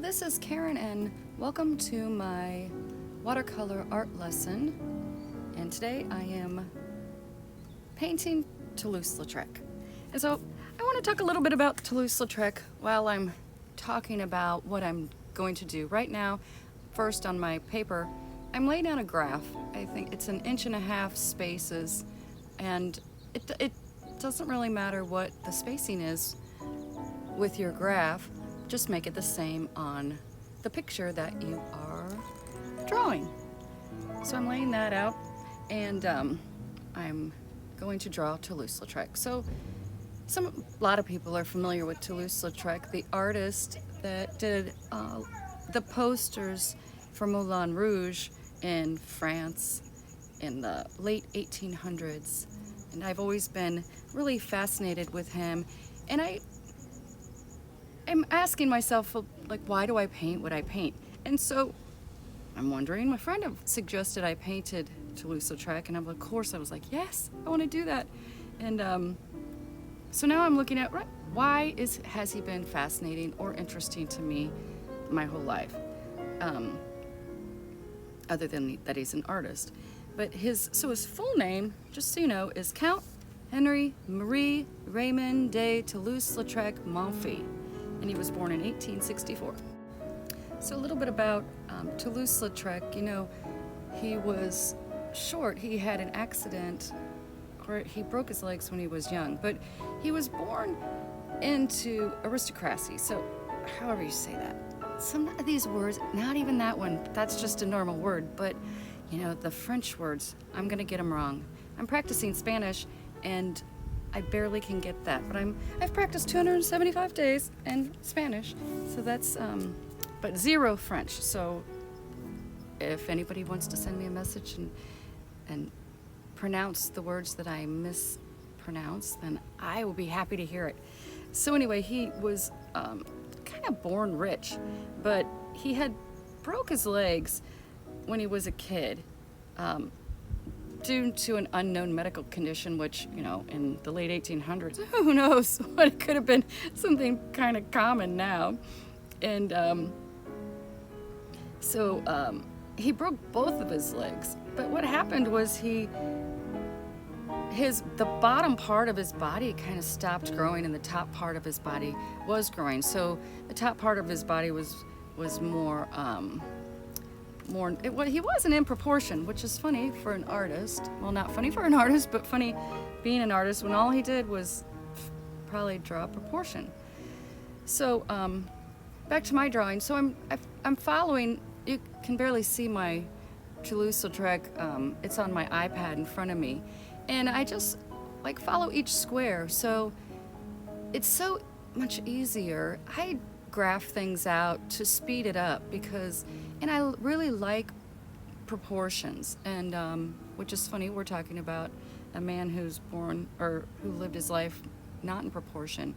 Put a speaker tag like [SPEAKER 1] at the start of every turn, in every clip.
[SPEAKER 1] this is Karen and welcome to my watercolor art lesson. And today I am painting Toulouse-Letrec. And so I want to talk a little bit about Toulouse-Letrec while I'm talking about what I'm going to do. Right now, first on my paper, I'm laying down a graph. I think it's 1.5 inch spaces, and it doesn't really matter what the spacing is with your graph. Just make it the same on the picture that you are drawing. So I'm laying that out, and I'm going to draw Toulouse-Lautrec. So a lot of people are familiar with Toulouse-Lautrec, the artist that did the posters for Moulin Rouge in France in the late 1800s. And I've always been really fascinated with him. And I'm asking myself, like, why do I paint what I paint? And so I'm wondering, my friend suggested I painted Toulouse-Lautrec, and of course I was like, yes, I want to do that. And so now I'm looking at, why has he been fascinating or interesting to me my whole life? Other than that he's an artist. But his full name, just so you know, is Count Henry Marie Raymond de Toulouse-Lautrec Monfils, and he was born in 1864. So a little bit about Toulouse-Lautrec. You know, he was short. He had an accident, or he broke his legs when he was young, but he was born into aristocracy. So however you say that. Some of these words, not even that one, that's just a normal word, but you know, the French words, I'm gonna get them wrong. I'm practicing Spanish and I barely can get that, but I've practiced 275 days in Spanish, so that's, but 0 French. So if anybody wants to send me a message and pronounce the words that I mispronounce, then I will be happy to hear it. So anyway, he was kind of born rich, but he had broke his legs when he was a kid due to an unknown medical condition, which, you know, in the late 1800s, who knows what it could have been, something kind of common now. And so he broke both of his legs, but what happened was the bottom part of his body kind of stopped growing and the top part of his body was growing. So the top part of his body was more he wasn't in proportion, which is funny for an artist. Well, not funny for an artist, but funny being an artist when all he did was probably draw proportion. So back to my drawing. So I'm following. You can barely see my Toulouse-Lautrec. It's on my iPad in front of me, and I just like follow each square. So it's so much easier. I graph things out to speed it up and I really like proportions, and which is funny, we're talking about a man who lived his life not in proportion.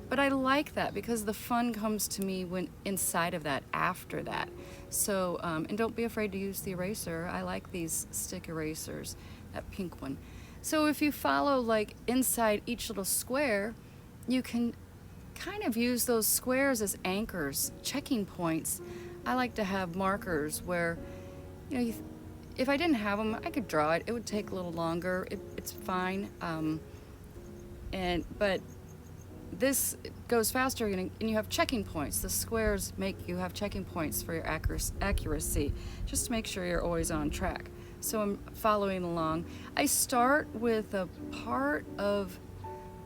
[SPEAKER 1] But I like that because the fun comes to me when inside of that, after that. So, and don't be afraid to use the eraser. I like these stick erasers, that pink one. So if you follow like inside each little square, you can kind of use those squares as anchors, checking points. I like to have markers where, you know, if I didn't have them, I could draw it. It would take a little longer. It's fine. But this goes faster, and you have checking points. The squares make you have checking points for your accuracy, just to make sure you're always on track. So I'm following along. I start with a part of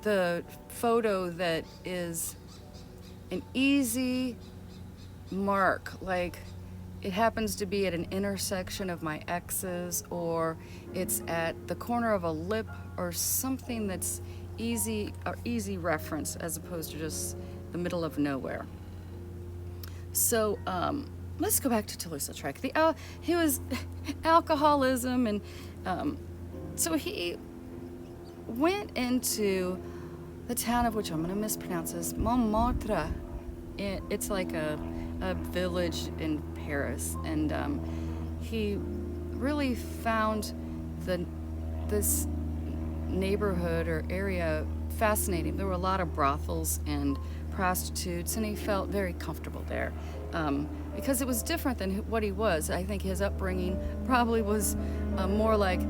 [SPEAKER 1] the photo that is an easy mark, like it happens to be at an intersection of my X's, or it's at the corner of a lip, or something that's easy reference as opposed to just the middle of nowhere. So let's go back to Toulouse-Lautrec. He was alcoholism, and so he went into the town of, which I'm going to mispronounce this, Montmartre. It's like a village in Paris, and he really found this neighborhood or area fascinating. There were a lot of brothels and prostitutes, and he felt very comfortable there because it was different than what he was. I think his upbringing probably was more like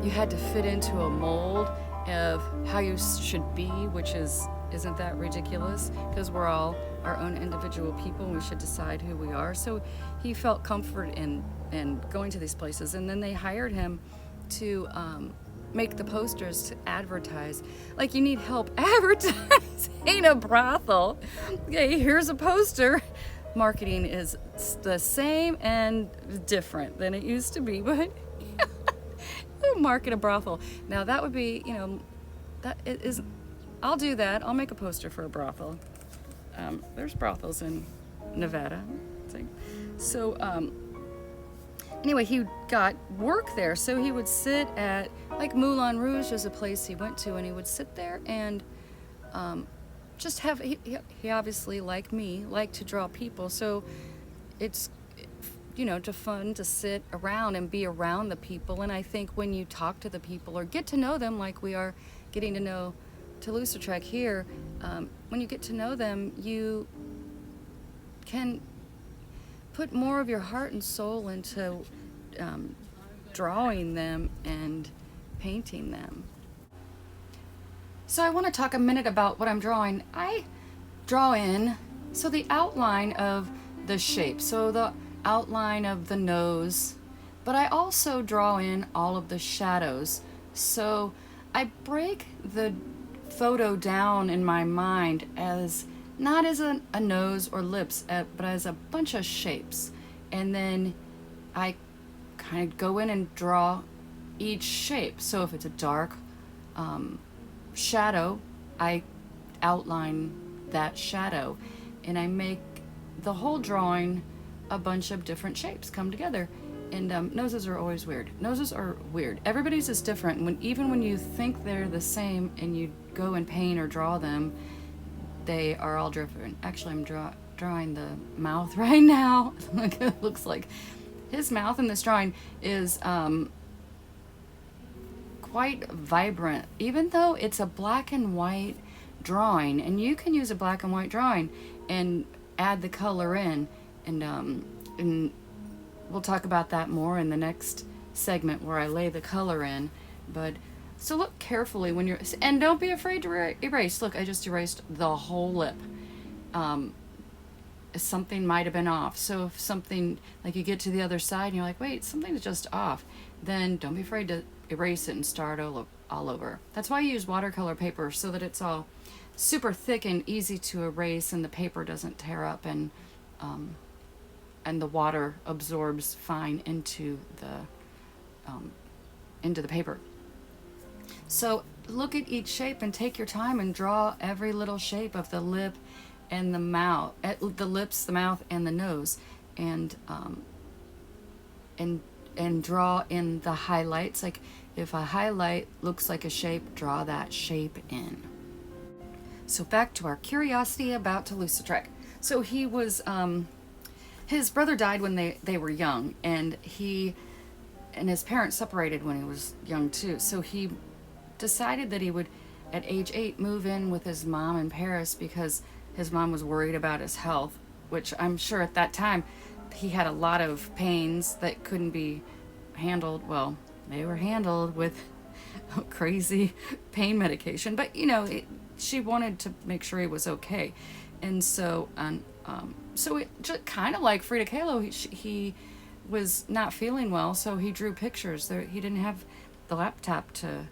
[SPEAKER 1] you had to fit into a mold of how you should be, which isn't that ridiculous, because we're all our own individual people and we should decide who we are. So he felt comfort in going to these places, and then they hired him to make the posters to advertise. Like, you need help advertising a brothel. Okay, here's a poster. Marketing is the same and different than it used to be, but market a brothel. Now that would be, that is, I'll do that. I'll make a poster for a brothel. There's brothels in Nevada. So anyway, he got work there. So he would sit at, like, Moulin Rouge is a place he went to, and he would sit there and just have, he obviously, like me, liked to draw people. So it's, fun to sit around and be around the people. And I think when you talk to the people or get to know them, like we are getting to know Toulouse-Lautrec here, when you get to know them, you can put more of your heart and soul into drawing them and painting them. So I want to talk a minute about what I'm drawing. I draw in, so the outline of the shape, so the outline of the nose, but I also draw in all of the shadows. So I break the photo down in my mind as not as a nose or lips, but as a bunch of shapes. And then I kind of go in and draw each shape. So if it's a dark shadow, I outline that shadow, and I make the whole drawing a bunch of different shapes come together. And noses are always weird. Noses are weird. Everybody's is different. Even when you think they're the same and you go and paint or draw them, they are all different. Actually, I'm drawing the mouth right now. It looks like his mouth in this drawing is quite vibrant, even though it's a black and white drawing. And you can use a black and white drawing and add the color in. And we'll talk about that more in the next segment where I lay the color in. But so look carefully when you're, and don't be afraid to erase. Look, I just erased the whole lip. Something might have been off. So if something, like, you get to the other side and you're like, wait, something's just off, then don't be afraid to erase it and start all over. That's why I use watercolor paper, so that it's all super thick and easy to erase, and the paper doesn't tear up, and the water absorbs fine into the paper. So look at each shape and take your time and draw every little shape of the lip and the mouth, the lips, the mouth, and the nose, and draw in the highlights. Like, if a highlight looks like a shape, draw that shape in. So back to our curiosity about Toulouse-Lautrec. So he was, his brother died when they were young, and his parents separated when he was young too. So he decided that he would, at age 8, move in with his mom in Paris because his mom was worried about his health, which I'm sure at that time he had a lot of pains that couldn't be handled. Well, they were handled with crazy pain medication, but she wanted to make sure he was okay. And so so it just kind of like Frida Kahlo, he was not feeling well, so he drew pictures. He didn't have the laptop to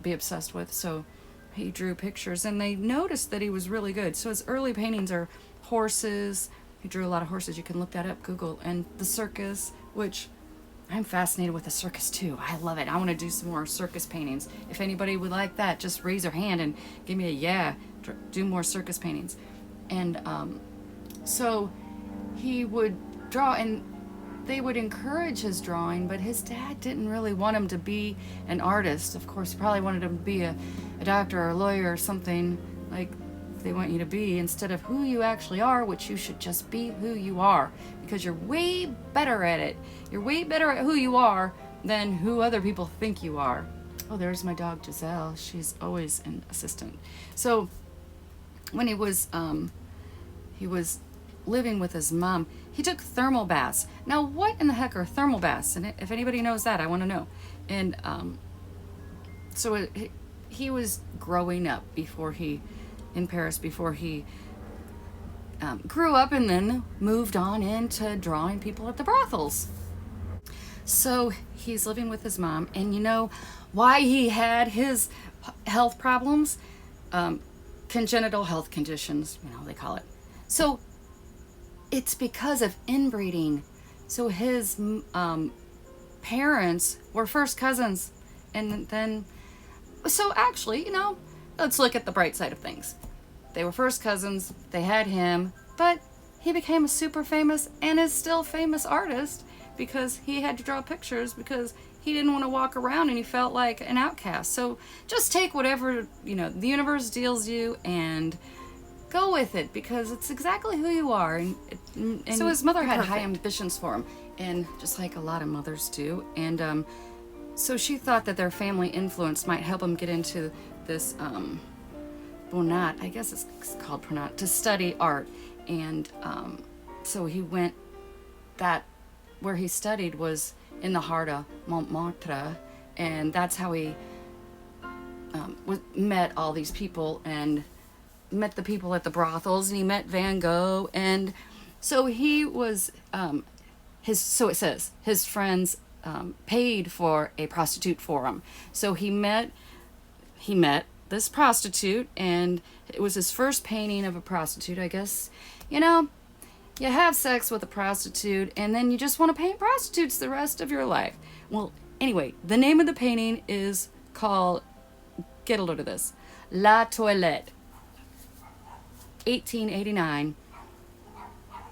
[SPEAKER 1] be obsessed with, so he drew pictures, and they noticed that he was really good. So his early paintings are horses. He drew a lot of horses. You can look that up, Google. And the circus, which I'm fascinated with the circus too. I love it. I want to do some more circus paintings. If anybody would like that, just raise their hand and give me a yeah. Do more circus paintings. And so he would draw, and they would encourage his drawing, but his dad didn't really want him to be an artist. Of course, he probably wanted him to be a doctor or a lawyer or something like they want you to be, instead of who you actually are, which you should just be who you are, because you're way better at it. You're way better at who you are than who other people think you are. Oh, there's my dog Giselle. She's always an assistant. So when he was living with his mom, he took thermal baths. Now, what in the heck are thermal baths? And if anybody knows that, I want to know. And he was growing up in Paris before he grew up and then moved on into drawing people at the brothels. So he's living with his mom, and you know why he had his health problems? Congenital health conditions, they call it. So it's because of inbreeding. So his parents were first cousins, and then, so actually, let's look at the bright side of things. They were first cousins, they had him, but he became a super famous and is still famous artist because he had to draw pictures because he didn't want to walk around and he felt like an outcast. So just take whatever, the universe deals you and go with it because it's exactly who you are. And so his mother had high ambitions for him, and just like a lot of mothers do. And so she thought that their family influence might help him get into this Bonat, I guess it's called Bonat, to study art. And so he went, where he studied was in the heart of Montmartre, and that's how he met all these people and met the people at the brothels, and he met Van Gogh. And so he was so it says his friends paid for a prostitute for him. So he met this prostitute, and it was his first painting of a prostitute. I guess you have sex with a prostitute and then you just want to paint prostitutes the rest of your life. Well, anyway, the name of the painting is called, get a load of this, La Toilette, 1889.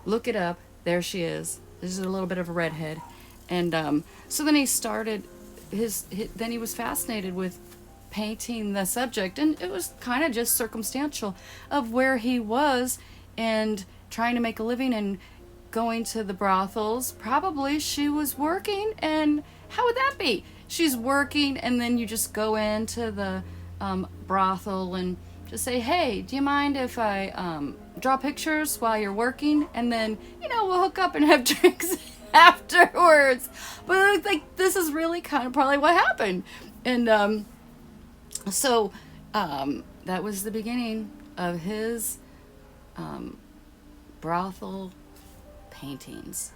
[SPEAKER 1] Look it up. There she is. This is a little bit of a redhead. And so then he started then he was fascinated with painting the subject, and it was kind of just circumstantial of where he was and trying to make a living and going to the brothels. Probably she was working, and how would that be? She's working, and then you just go into the brothel and just say, hey, do you mind if I draw pictures while you're working? And then, we'll hook up and have drinks afterwards. But this is really kind of probably what happened. And so that was the beginning of his brothel paintings.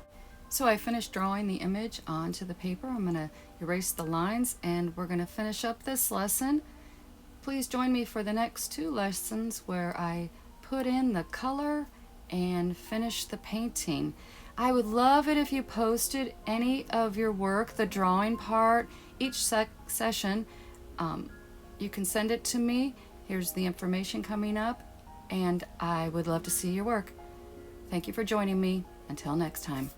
[SPEAKER 1] So I finished drawing the image onto the paper. I'm going to erase the lines, and we're going to finish up this lesson. Please join me for the next 2 lessons where I put in the color and finish the painting. I would love it if you posted any of your work, the drawing part, each session. You can send it to me. Here's the information coming up, and I would love to see your work. Thank you for joining me. Until next time.